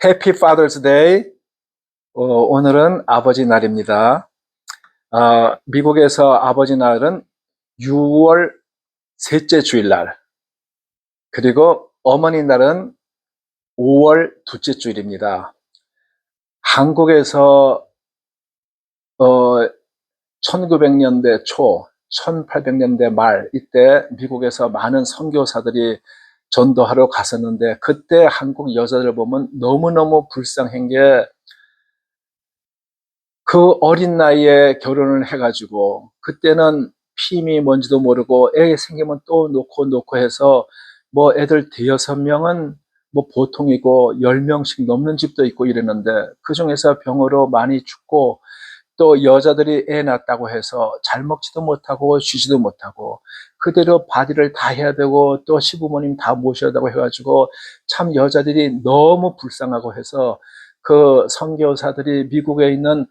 해피 파더스 데이. 오늘은 아버지 날입니다. 미국에서 아버지 날은 6월 셋째 주일날, 그리고 어머니 날은 5월 둘째 주일입니다. 한국에서 1900년대 초, 1800년대 말 이때 미국에서 많은 선교사들이 전도하러 갔었는데, 그때 한국 여자들 보면 너무너무 불쌍한 게, 그 어린 나이에 결혼을 해가지고 그때는 피임이 뭔지도 모르고 애 생기면 또 놓고 해서 뭐 애들 대여섯 명은 뭐 보통이고 10명씩 넘는 집도 있고 이랬는데, 그 중에서 병으로 많이 죽고, 또 여자들이 애 낳았다고 해서 잘 먹지도 못하고 쉬지도 못하고 그대로 바디를 다 해야 되고 또 시부모님 다 모셔야 되고 해가지고 참 여자들이 너무 불쌍하고 해서, 그 선교사들이 미국에 있는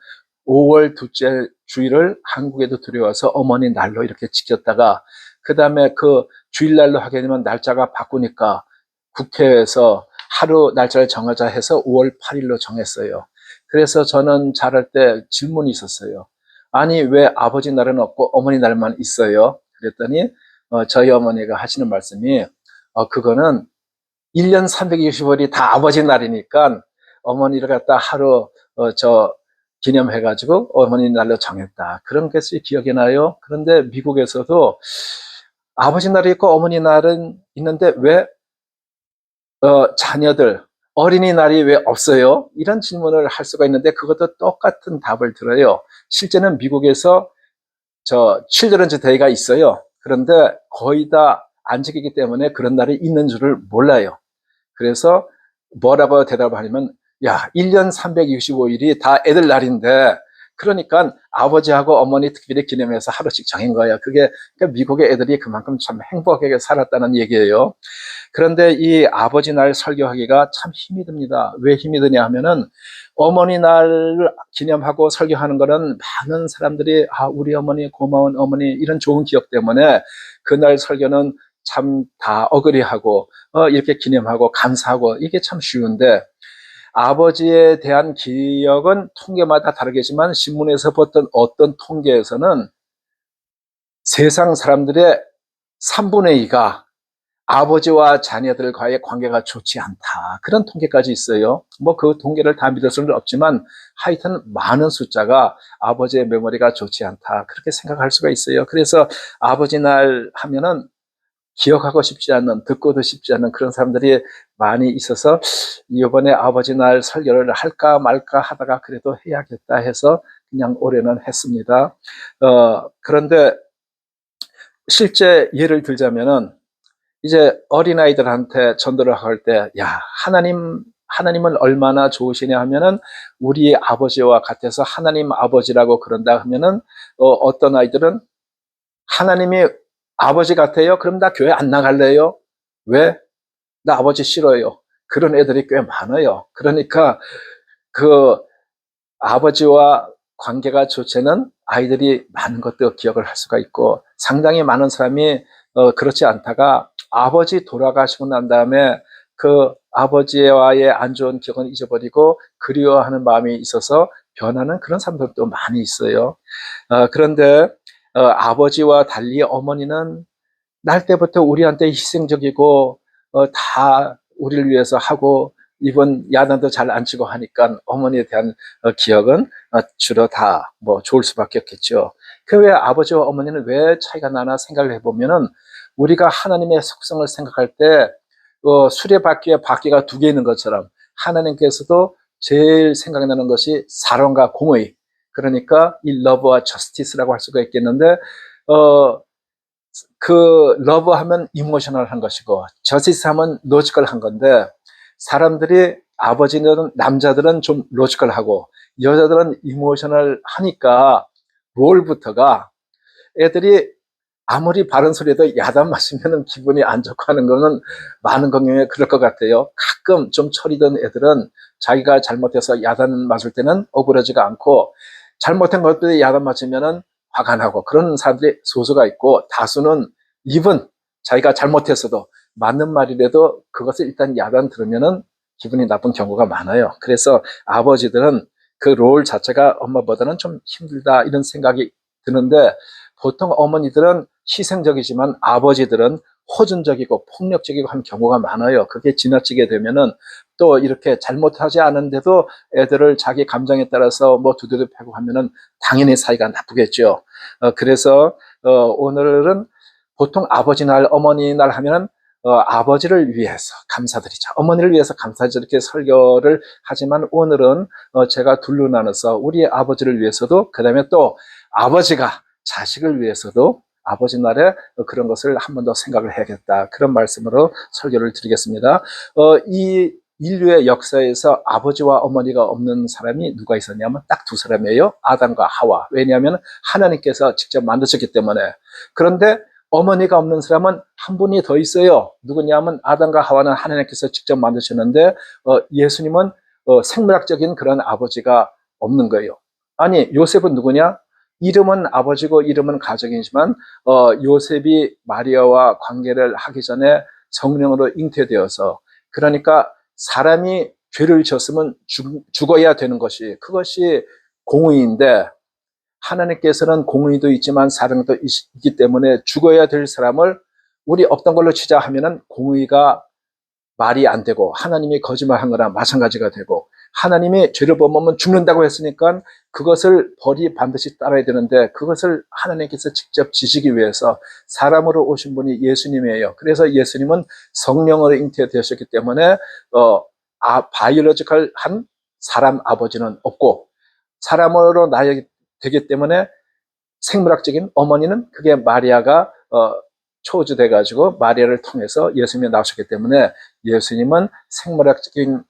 5월 둘째 주일을 한국에도 들여와서 어머니 날로 이렇게 지켰다가, 그 다음에 그 주일날로 하게 되면 날짜가 바꾸니까 국회에서 하루 날짜를 정하자 해서 5월 8일로 정했어요. 그래서 저는 자랄 때 질문이 있었어요. 아니, 왜 아버지 날은 없고 어머니 날만 있어요? 그랬더니 저희 어머니가 하시는 말씀이, 그거는 1년 365일이 다 아버지 날이니까 어머니를 갖다 하루 기념해가지고 어머니 날로 정했다. 그런 것이 기억이 나요. 그런데 미국에서도 아버지 날이 있고 어머니 날은 있는데 왜 자녀들 어린이날이 왜 없어요? 이런 질문을 할 수가 있는데, 그것도 똑같은 답을 들어요. 실제는 미국에서 칠드런즈 데이가 있어요. 그런데 거의 다 안 지키기 때문에 그런 날이 있는 줄을 몰라요. 그래서 뭐라고 대답하냐면, 야, 1년 365일이 다 애들 날인데, 그러니까 아버지하고 어머니 특별히 기념해서 하루씩 정한 거예요. 그게 그러니까 미국의 애들이 그만큼 참 행복하게 살았다는 얘기예요. 그런데 이 아버지 날 설교하기가 참 힘이 듭니다. 왜 힘이 드냐 하면은, 어머니 날 기념하고 설교하는 거는 많은 사람들이 우리 어머니 고마운 어머니 이런 좋은 기억 때문에 그날 설교는 참 다 어그리하고 이렇게 기념하고 감사하고 이게 참 쉬운데, 아버지에 대한 기억은 통계마다 다르겠지만 신문에서 봤던 어떤 통계에서는 세상 사람들의 3분의 2가 아버지와 자녀들과의 관계가 좋지 않다. 그런 통계까지 있어요. 뭐 그 통계를 다 믿을 수는 없지만 하여튼 많은 숫자가 아버지의 메모리가 좋지 않다. 그렇게 생각할 수가 있어요. 그래서 아버지 날 하면은 기억하고 싶지 않는, 듣고도 싶지 않는 그런 사람들이 많이 있어서 이번에 아버지 날 설교를 할까 말까 하다가 그래도 해야겠다 해서 그냥 올해는 했습니다. 그런데 실제 예를 들자면은, 이제 어린아이들한테 전도를 할 때, 야, 하나님은 얼마나 좋으시냐 하면은, 우리 아버지와 같아서 하나님 아버지라고 그런다 하면은, 어떤 아이들은 하나님이 아버지 같아요? 그럼 나 교회 안 나갈래요? 왜? 나 아버지 싫어요. 그런 애들이 꽤 많아요. 그러니까 그 아버지와 관계가 좋지는 아이들이 많은 것도 기억을 할 수가 있고, 상당히 많은 사람이 그렇지 않다가 아버지 돌아가시고 난 다음에 그 아버지와의 안 좋은 기억은 잊어버리고 그리워하는 마음이 있어서 변하는 그런 사람들도 많이 있어요. 그런데 아버지와 달리 어머니는 날 때부터 우리한테 희생적이고 다 우리를 위해서 하고, 이번 야단도 잘 안 치고 하니까 어머니에 대한 기억은 주로 다 뭐 좋을 수밖에 없겠죠. 그 왜 아버지와 어머니는 왜 차이가 나나 생각을 해보면은, 우리가 하나님의 속성을 생각할 때 수레바퀴에 바퀴가 두 개 있는 것처럼 하나님께서도 제일 생각나는 것이 사랑과 공의, 그러니까 이 러브와 저스티스라고 할 수가 있겠는데, 그 러브 하면 이모셔널 한 것이고 저스티스 하면 로지컬 한 건데, 사람들이 아버지는 남자들은 좀 로지컬 하고 여자들은 이모셔널 하니까 롤부터가, 애들이 아무리 바른 소리도 야단 맞으면 기분이 안 좋고 하는 거는 많은 경우에 그럴 것 같아요. 가끔 좀 철이든 애들은 자기가 잘못해서 야단 맞을 때는 억울하지가 않고, 잘못한 것들이 야단 맞으면은 화가 나고 그런 사람들이 소수가 있고, 다수는 이분 자기가 잘못했어도 맞는 말이라도 그것을 일단 야단 들으면은 기분이 나쁜 경우가 많아요. 그래서 아버지들은 그 롤 자체가 엄마보다는 좀 힘들다 이런 생각이 드는데 보통 어머니들은 희생적이지만 아버지들은 호전적이고 폭력적이고 한 경우가 많아요. 그게 지나치게 되면은 또 이렇게 잘못하지 않은데도 애들을 자기 감정에 따라서 뭐 두드려 패고 하면은 당연히 사이가 나쁘겠죠. 그래서 오늘은 보통 아버지 날, 어머니 날 하면은 아버지를 위해서 감사드리자. 어머니를 위해서 감사드리자 이렇게 설교를 하지만 오늘은 제가 둘로 나눠서 우리 아버지를 위해서도 그다음에 또 아버지가 자식을 위해서도 아버지 날에 그런 것을 한 번 더 생각을 해야겠다. 그런 말씀으로 설교를 드리겠습니다. 이 인류의 역사에서 아버지와 어머니가 없는 사람이 누가 있었냐면 딱 두 사람이에요. 아담과 하와. 왜냐하면 하나님께서 직접 만드셨기 때문에. 그런데 어머니가 없는 사람은 한 분이 더 있어요. 누구냐면 아담과 하와는 하나님께서 직접 만드셨는데 예수님은 생물학적인 그런 아버지가 없는 거예요. 아니 요셉은 누구냐? 이름은 아버지고 이름은 가정이지만 요셉이 마리아와 관계를 하기 전에 성령으로 잉태되어서 그러니까 사람이 죄를 지었으면 죽어야 되는 것이 그것이 공의인데 하나님께서는 공의도 있지만 사랑도 있기 때문에 죽어야 될 사람을 우리 없던 걸로 치자 하면은 공의가 말이 안 되고 하나님이 거짓말한 거나 마찬가지가 되고 하나님이 죄를 범하면 죽는다고 했으니까 그것을 벌이 반드시 따라야 되는데 그것을 하나님께서 직접 지시기 위해서 사람으로 오신 분이 예수님이에요. 그래서 예수님은 성령으로 잉태되셨기 때문에 바이올로지컬한 사람 아버지는 없고 사람으로 나야 되기 때문에 생물학적인 어머니는 그게 마리아가 초주돼 가지고 마리아를 통해서 예수님이 나오셨기 때문에 예수님은 생물학적인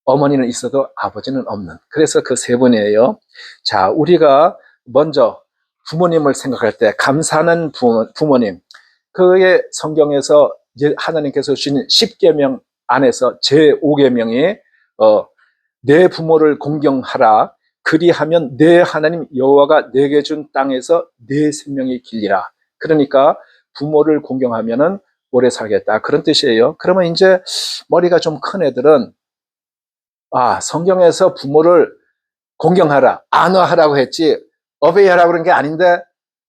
어머니는 있어도 아버지는 없는 그래서 그 세 분이에요. 자, 우리가 먼저 부모님을 생각할 때 감사하는 부모님 그의 성경에서 하나님께서 주신 10계명 안에서 제5계명이 내 부모를 공경하라 그리하면 내 하나님 여호와가 내게 준 땅에서 내 생명이 길리라. 그러니까 부모를 공경하면은 오래 살겠다 그런 뜻이에요. 그러면 이제 머리가 좀 큰 애들은 성경에서 부모를 공경하라 안어하라고 했지 어베이하라고 그런 게 아닌데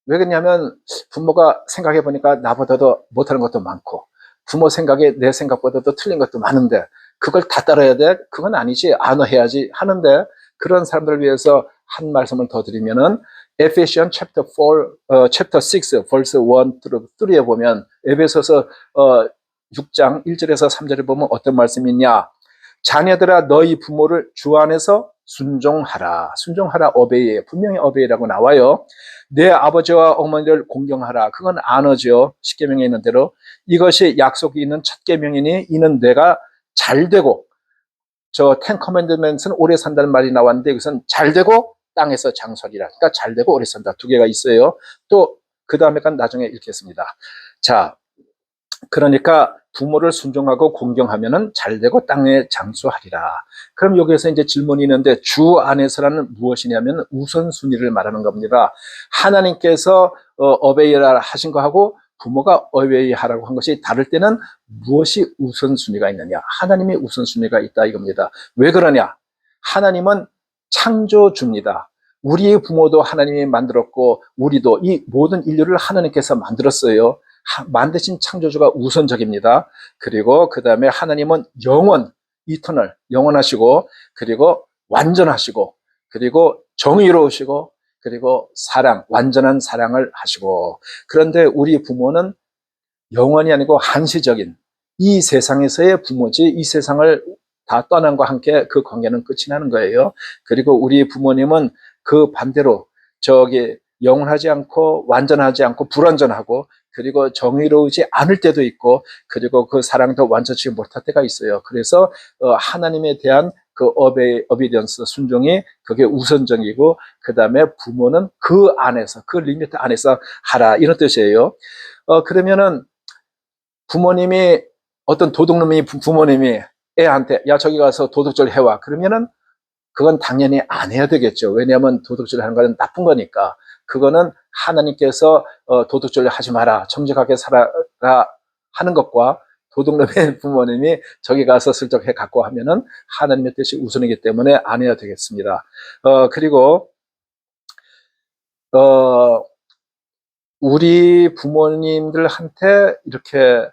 왜 그러냐면 부모가 생각해 보니까 나보다도 못하는 것도 많고 부모 생각에 내 생각보다도 틀린 것도 많은데 그걸 다 따라야 돼? 그건 아니지. 안어해야지 하는데 그런 사람들을 위해서 한 말씀을 더 드리면은 Ephesians chapter 4, chapter 6, verse 1 through 3에 보면 에베소서 6장 1절에서 3절에 보면 어떤 말씀이 있냐? 자녀들아 너희 부모를 주 안에서 순종하라. 순종하라 어베이. 분명히 어베이라고 나와요. 내 아버지와 어머니를 공경하라. 그건 안어죠. 십계명에 있는 대로. 이것이 약속이 있는 첫 계명이니 이는 내가 잘되고 저 텐 커맨드먼트는 오래 산다는 말이 나왔는데 이것은 잘되고 땅에서 장설이라. 그러니까 잘되고 오래 산다. 두 개가 있어요. 또 그 다음에가 나중에 읽겠습니다. 자, 그러니까 부모를 순종하고 공경하면은 잘되고 땅에 장수하리라. 그럼 여기에서 이제 질문이 있는데 주 안에서라는 무엇이냐면 우선순위를 말하는 겁니다. 하나님께서 어베이라 하신 거하고 부모가 어베이하라고 한 것이 다를 때는 무엇이 우선순위가 있느냐? 하나님이 우선순위가 있다 이겁니다. 왜 그러냐? 하나님은 창조주입니다. 우리의 부모도 하나님이 만들었고 우리도 이 모든 인류를 하나님께서 만들었어요. 만드신 창조주가 우선적입니다. 그리고 그 다음에 하나님은 영원, 이터널, 영원하시고 그리고 완전하시고 그리고 정의로우시고 그리고 사랑, 완전한 사랑을 하시고 그런데 우리 부모는 영원이 아니고 한시적인 이 세상에서의 부모지 이 세상을 다 떠난과 함께 그 관계는 끝이 나는 거예요. 그리고 우리 부모님은 그 반대로 영원하지 않고 완전하지 않고 불완전하고 그리고 정의로우지 않을 때도 있고 그리고 그 사랑도 완전치 못할 때가 있어요. 그래서 하나님에 대한 그 어비디언스 순종이 그게 우선적이고 그 다음에 부모는 그 안에서 그 리미트 안에서 하라 이런 뜻이에요. 그러면은 부모님이 어떤 도둑놈이 부모님이 애한테 야 저기 가서 도둑질 해와 그러면은 그건 당연히 안 해야 되겠죠. 왜냐하면 도둑질 하는 건 나쁜 거니까. 그거는 하나님께서 도둑질 하지 마라, 정직하게 살아라 하는 것과 도둑놈의 부모님이 저기 가서 슬쩍 해 갖고 하면은 하나님의 뜻이 우선이기 때문에 안 해야 되겠습니다. 그리고 우리 부모님들한테 이렇게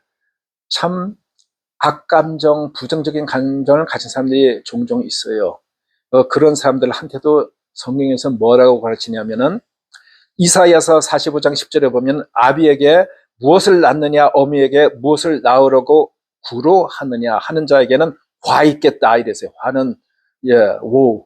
참 악감정, 부정적인 감정을 가진 사람들이 종종 있어요. 그런 사람들한테도 성경에서 뭐라고 가르치냐면은 이사야서 45장 10절에 보면 아비에게 무엇을 낳느냐 어미에게 무엇을 낳으라고 구로하느냐 하는 자에게는 화 있겠다 이랬어요. 화는 오.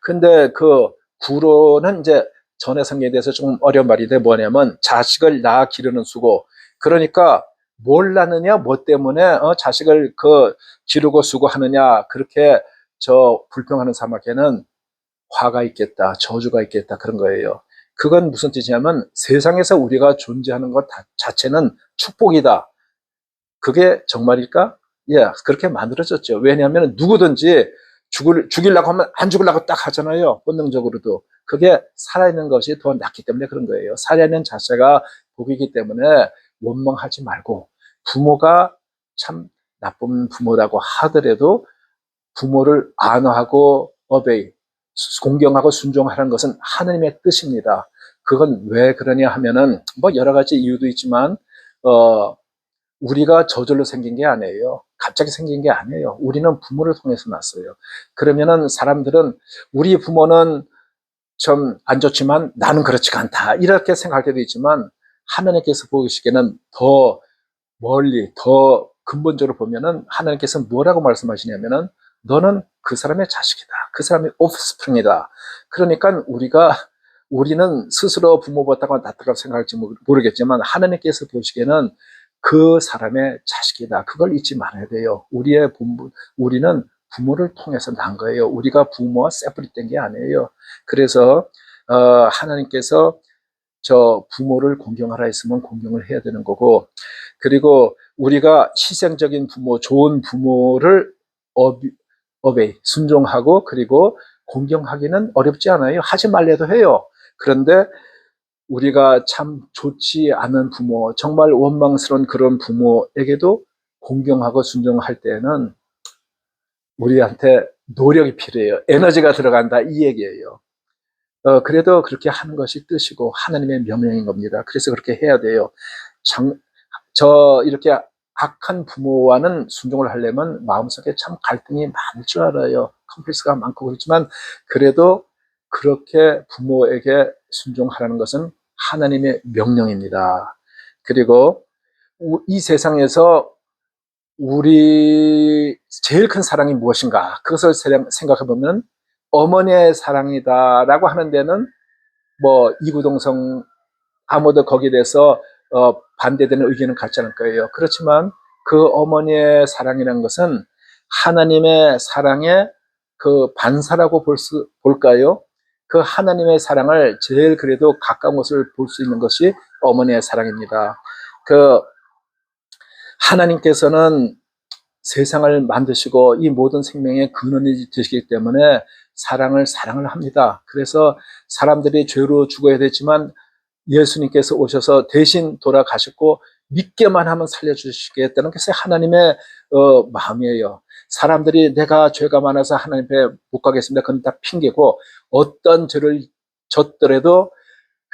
근데 그 구로는 이제 전에 성경에 대해서 좀 어려운 말인데 뭐냐면 자식을 낳아 기르는 수고. 그러니까 뭘 낳느냐 뭐 때문에 자식을 기르고 수고하느냐 그렇게 불평하는 사람에게는 화가 있겠다, 저주가 있겠다 그런 거예요. 그건 무슨 뜻이냐면 세상에서 우리가 존재하는 것 자체는 축복이다. 그게 정말일까? 예, 그렇게 만들어졌죠. 왜냐하면 누구든지 죽이려고 하면 안 죽으려고 딱 하잖아요. 본능적으로도. 그게 살아있는 것이 더 낫기 때문에 그런 거예요. 살아있는 자체가 복이기 때문에 원망하지 말고 부모가 참 나쁜 부모라고 하더라도 부모를 안어하고 공경하고 순종하는 것은 하나님의 뜻입니다. 그건 왜 그러냐 하면은 뭐 여러 가지 이유도 있지만 우리가 저절로 생긴 게 아니에요. 갑자기 생긴 게 아니에요. 우리는 부모를 통해서 났어요. 그러면은 사람들은 우리 부모는 좀 안 좋지만 나는 그렇지가 않다. 이렇게 생각할 때도 있지만 하나님께서 보시기에는 더 멀리 더 근본적으로 보면은 하나님께서 뭐라고 말씀하시냐면은 너는 그 사람의 자식이다. 그 사람의 오프스프링이다. 그러니까 우리는 스스로 부모보다가 낫다고 생각할지 모르겠지만 하나님께서 보시기에는 그 사람의 자식이다. 그걸 잊지 말아야 돼요. 우리는 부모를 통해서 난 거예요. 우리가 부모와 세프리된 게 아니에요. 그래서 하나님께서 부모를 공경하라 했으면 공경을 해야 되는 거고, 그리고 우리가 희생적인 부모, 좋은 부모를 순종하고 그리고 공경하기는 어렵지 않아요. 하지 말래도 해요. 그런데 우리가 참 좋지 않은 부모, 정말 원망스러운 그런 부모에게도 공경하고 순종할 때는 우리한테 노력이 필요해요. 에너지가 들어간다 이 얘기예요. 그래도 그렇게 하는 것이 뜻이고 하나님의 명령인 겁니다. 그래서 그렇게 해야 돼요. 이렇게 악한 부모와는 순종을 하려면 마음속에 참 갈등이 많을 줄 알아요. 컴플렉스가 많고 그렇지만 그래도 그렇게 부모에게 순종하라는 것은 하나님의 명령입니다. 그리고 이 세상에서 우리 제일 큰 사랑이 무엇인가? 그것을 생각해 보면 어머니의 사랑이다라고 하는 데는 뭐 이구동성 아무도 거기에 대해서 반대되는 의견은 갖지 않을 거예요. 그렇지만 그 어머니의 사랑이라는 것은 하나님의 사랑의 그 반사라고 볼까요? 그 하나님의 사랑을 제일 그래도 가까운 것을 볼 수 있는 것이 어머니의 사랑입니다. 하나님께서는 세상을 만드시고 이 모든 생명의 근원이 되시기 때문에 사랑을 합니다. 그래서 사람들이 죄로 죽어야 되지만 예수님께서 오셔서 대신 돌아가셨고 믿게만 하면 살려주시겠다는 것이 하나님의 마음이에요. 사람들이 내가 죄가 많아서 하나님 앞에 못 가겠습니다. 그건 다 핑계고 어떤 죄를 졌더라도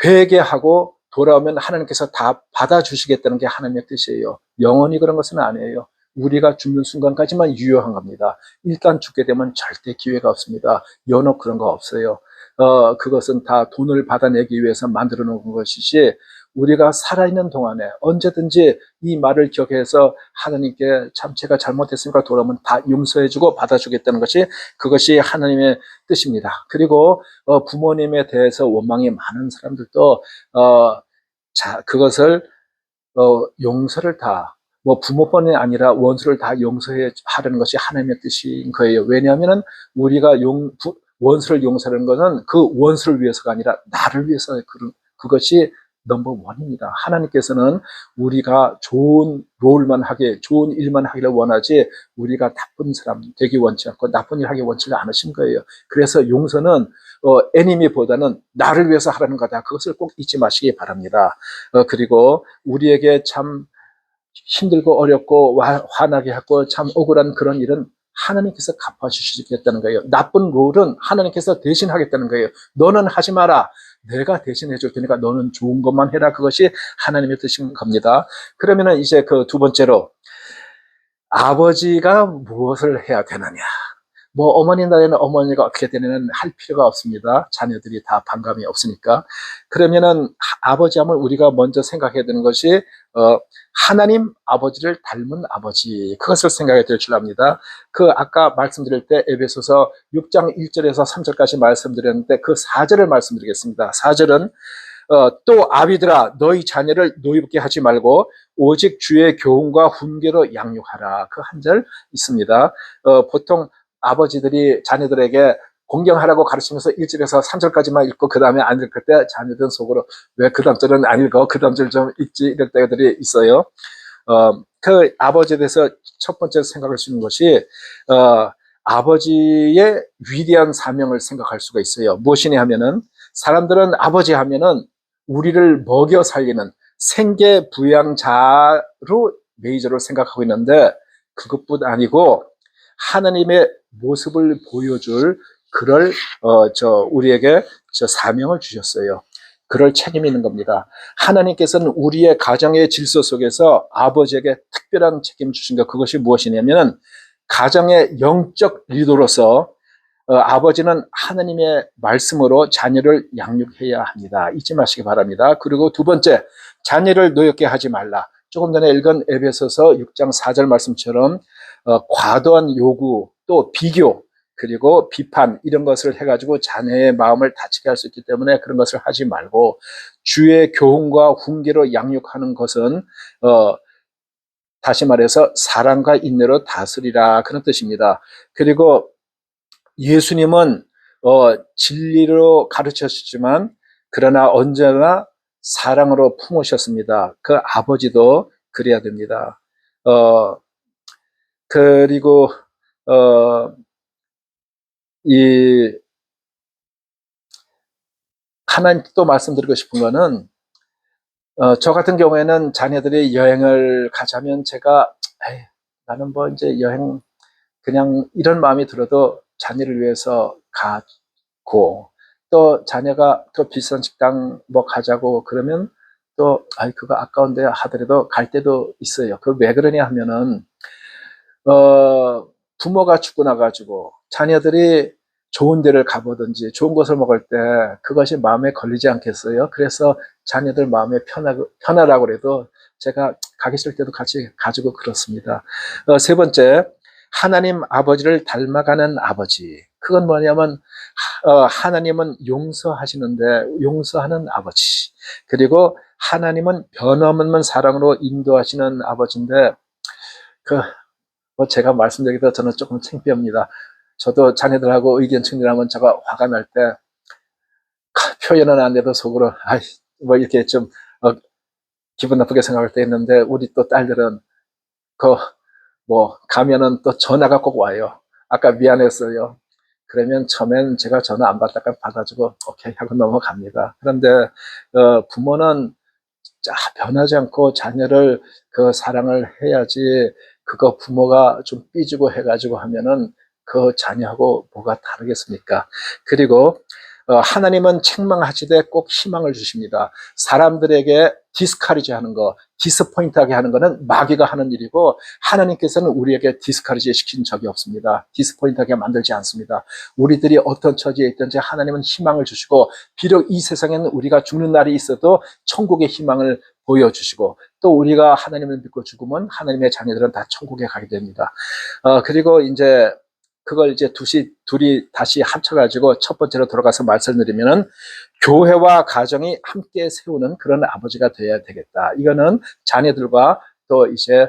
회개하고 돌아오면 하나님께서 다 받아주시겠다는 게 하나님의 뜻이에요. 영원히 그런 것은 아니에요. 우리가 죽는 순간까지만 유효한 겁니다. 일단 죽게 되면 절대 기회가 없습니다. 연옥 그런 거 없어요. 그것은 다 돈을 받아내기 위해서 만들어 놓은 것이지 우리가 살아있는 동안에 언제든지 이 말을 기억해서 하나님께 참 제가 잘못했으니까 돌아오면 다 용서해주고 받아주겠다는 것이 그것이 하나님의 뜻입니다. 그리고 부모님에 대해서 원망이 많은 사람들도 그것을 용서를 다 뭐 부모뿐이 아니라 원수를 다 용서해 하려는 것이 하나님의 뜻인 거예요. 왜냐하면 우리가 원수를 용서하는 것은 그 원수를 위해서가 아니라 나를 위해서 그것이 넘버 원입니다. 하나님께서는 우리가 좋은 롤만 하게, 좋은 일만 하기를 원하지 우리가 나쁜 사람 되기 원치 않고 나쁜 일 하기 원치 않으신 거예요. 그래서 용서는 애니미보다는 나를 위해서 하라는 거다. 그것을 꼭 잊지 마시기 바랍니다. 그리고 우리에게 참 힘들고 어렵고 화나게 하고 참 억울한 그런 일은 하나님께서 갚아주시겠다는 거예요. 나쁜 롤은 하나님께서 대신하겠다는 거예요. 너는 하지 마라. 내가 대신해 줄 테니까 너는 좋은 것만 해라. 그것이 하나님의 뜻인 겁니다. 그러면은 이제 그 두 번째로 아버지가 무엇을 해야 되느냐. 뭐 어머니 나이는 어머니가 어떻게 되느냐는 할 필요가 없습니다. 자녀들이 다 반감이 없으니까. 그러면은 아버지 하면 우리가 먼저 생각해야 되는 것이 하나님 아버지를 닮은 아버지, 그것을 생각해야 될 줄 압니다. 그 아까 말씀드릴 때 에베소서 6장 1절에서 3절까지 말씀드렸는데 그 4절을 말씀드리겠습니다. 4절은 또 아비들아 너희 자녀를 노엽게 하지 말고 오직 주의 교훈과 훈계로 양육하라. 그 한 절 있습니다. 보통 아버지들이 자녀들에게 공경하라고 가르치면서 1절에서 3절까지만 읽고 그 다음에 안 읽을 때 자녀들은 속으로 왜 그 다음 절은 안 읽어? 그 다음 절 좀 읽지? 이럴 때들이 있어요. 그 아버지에 대해서 첫 번째 생각할 수 있는 것이 아버지의 위대한 사명을 생각할 수가 있어요. 무엇이냐 하면은 사람들은 아버지 하면은 우리를 먹여 살리는 생계 부양자로 메이저로 생각하고 있는데 그것뿐 아니고 하나님의 모습을 보여줄 그럴 우리에게 사명을 주셨어요. 그럴 책임이 있는 겁니다. 하나님께서는 우리의 가정의 질서 속에서 아버지에게 특별한 책임을 주신 것, 그것이 무엇이냐면 가정의 영적 리더로서 아버지는 하나님의 말씀으로 자녀를 양육해야 합니다. 잊지 마시기 바랍니다. 그리고 두 번째, 자녀를 노엽게 하지 말라. 조금 전에 읽은 에베소서 6장 4절 말씀처럼 과도한 요구, 또 비교, 그리고 비판 이런 것을 해가지고 자녀의 마음을 다치게 할 수 있기 때문에 그런 것을 하지 말고 주의 교훈과 훈계로 양육하는 것은 다시 말해서 사랑과 인내로 다스리라, 그런 뜻입니다. 그리고 예수님은 진리로 가르쳤지만 그러나 언제나 사랑으로 품으셨습니다. 그 아버지도 그래야 됩니다. 그리고 이 하나 또 말씀드리고 싶은 거는 저 같은 경우에는 자녀들이 여행을 가자면 제가 나는 뭐 이제 여행 그냥 이런 마음이 들어도 자녀를 위해서 가고 또 자녀가 또 비싼 식당 뭐 가자고 그러면 또 그거 아까운데 하더라도 갈 때도 있어요. 그 왜 그러냐 하면은 부모가 죽고 나가지고 자녀들이 좋은 데를 가보든지 좋은 것을 먹을 때 그것이 마음에 걸리지 않겠어요? 그래서 자녀들 마음에 편하라고 그래도 제가 가기 싫을 때도 같이 가지고 그렇습니다. 세 번째, 하나님 아버지를 닮아가는 아버지. 그건 뭐냐면 하나님은 용서하시는데 용서하는 아버지. 그리고 하나님은 변함없는 사랑으로 인도하시는 아버지인데 제가 말씀드리기도 저는 조금 창피합니다. 저도 자녀들하고 의견 충돌하면 제가 화가 날 때 표현은 안 돼도 속으로 뭐 이렇게 좀 기분 나쁘게 생각할 때 있는데 우리 또 딸들은 가면은 또 전화가 꼭 와요. 아까 미안했어요. 그러면 처음엔 제가 전화 안 받다가 받아주고 오케이 하고 넘어갑니다. 그런데 부모는 변하지 않고 자녀를 사랑을 해야지 그거 부모가 좀 삐지고 해가지고 하면은 그 자녀하고 뭐가 다르겠습니까? 그리고 하나님은 책망하시되 꼭 희망을 주십니다. 사람들에게 디스카리지 하는 거, 디스포인트하게 하는 거는 마귀가 하는 일이고 하나님께서는 우리에게 디스카리지 시킨 적이 없습니다. 디스포인트하게 만들지 않습니다. 우리들이 어떤 처지에 있든지 하나님은 희망을 주시고 비록 이 세상에는 우리가 죽는 날이 있어도 천국의 희망을 보여주시고 또 우리가 하나님을 믿고 죽으면 하나님의 자녀들은 다 천국에 가게 됩니다. 그리고 이제 그걸 이제 둘이 다시 합쳐가지고 첫 번째로 돌아가서 말씀드리면은 교회와 가정이 함께 세우는 그런 아버지가 되어야 되겠다. 이거는 자녀들과 또 이제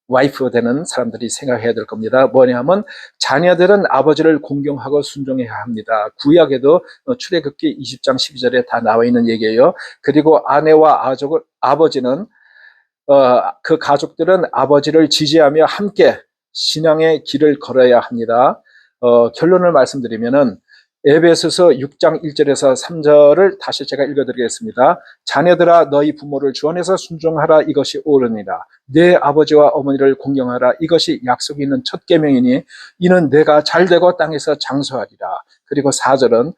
와이프 되는 사람들이 생각해야 될 겁니다. 뭐냐면 자녀들은 아버지를 공경하고 순종해야 합니다. 구약에도 출애굽기 20장 12절에 다 나와 있는 얘기예요. 그리고 아내와 아버지는 그 가족들은 아버지를 지지하며 함께 신앙의 길을 걸어야 합니다. 결론을 말씀드리면은 에베소서 6장 1절에서 3절을 다시 제가 읽어드리겠습니다. 자녀들아 너희 부모를 주원해서 순종하라 이것이 옳으니라. 내 아버지와 어머니를 공경하라 이것이 약속이 있는 첫 계명이니 이는 내가 잘되고 땅에서 장수하리라. 그리고 4절은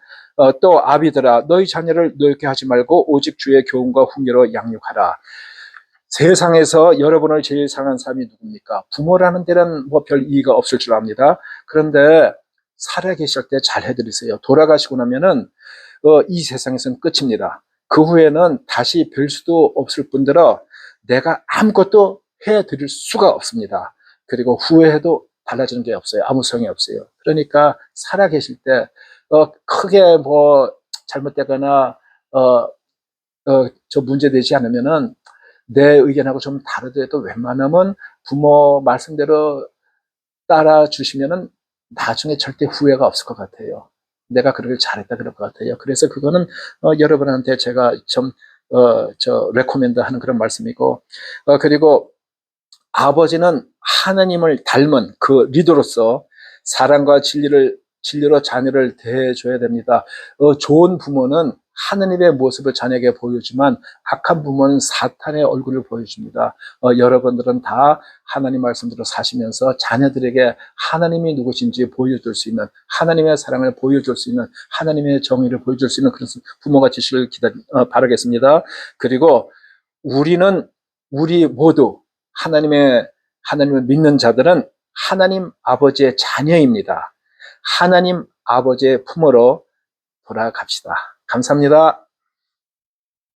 또 아비들아 너희 자녀를 노엽게 하지 말고 오직 주의 교훈과 훈계로 양육하라. 세상에서 여러분을 제일 사랑하는 사람이 누굽니까? 부모라는 데는 뭐 별 이의가 없을 줄 압니다. 그런데 살아계실 때 잘 해드리세요. 돌아가시고 나면은 이 세상에서는 끝입니다. 그 후에는 다시 뵐 수도 없을 뿐더러 내가 아무것도 해드릴 수가 없습니다. 그리고 후회해도 달라지는 게 없어요. 아무 소용이 없어요. 그러니까 살아계실 때 크게 뭐 잘못되거나 저 문제되지 않으면은 내 의견하고 좀 다르더라도 웬만하면 부모 말씀대로 따라 주시면은 나중에 절대 후회가 없을 것 같아요. 내가 그러길 잘했다 그럴 것 같아요. 그래서 그거는 여러분한테 제가 좀 레코멘드 하는 그런 말씀이고 그리고 아버지는 하나님을 닮은 그 리더로서 사랑과 진리로 자녀를 대해줘야 됩니다. 좋은 부모는 하느님의 모습을 자녀에게 보여주지만 악한 부모는 사탄의 얼굴을 보여줍니다. 여러분들은 다 하나님 말씀대로 사시면서 자녀들에게 하나님이 누구신지 보여줄 수 있는 하나님의 사랑을 보여줄 수 있는 하나님의 정의를 보여줄 수 있는 그런 부모가 되시길 바라겠습니다. 그리고 우리 모두 하나님을 믿는 자들은 하나님 아버지의 자녀입니다. 하나님 아버지의 품으로 돌아갑시다. 감사합니다.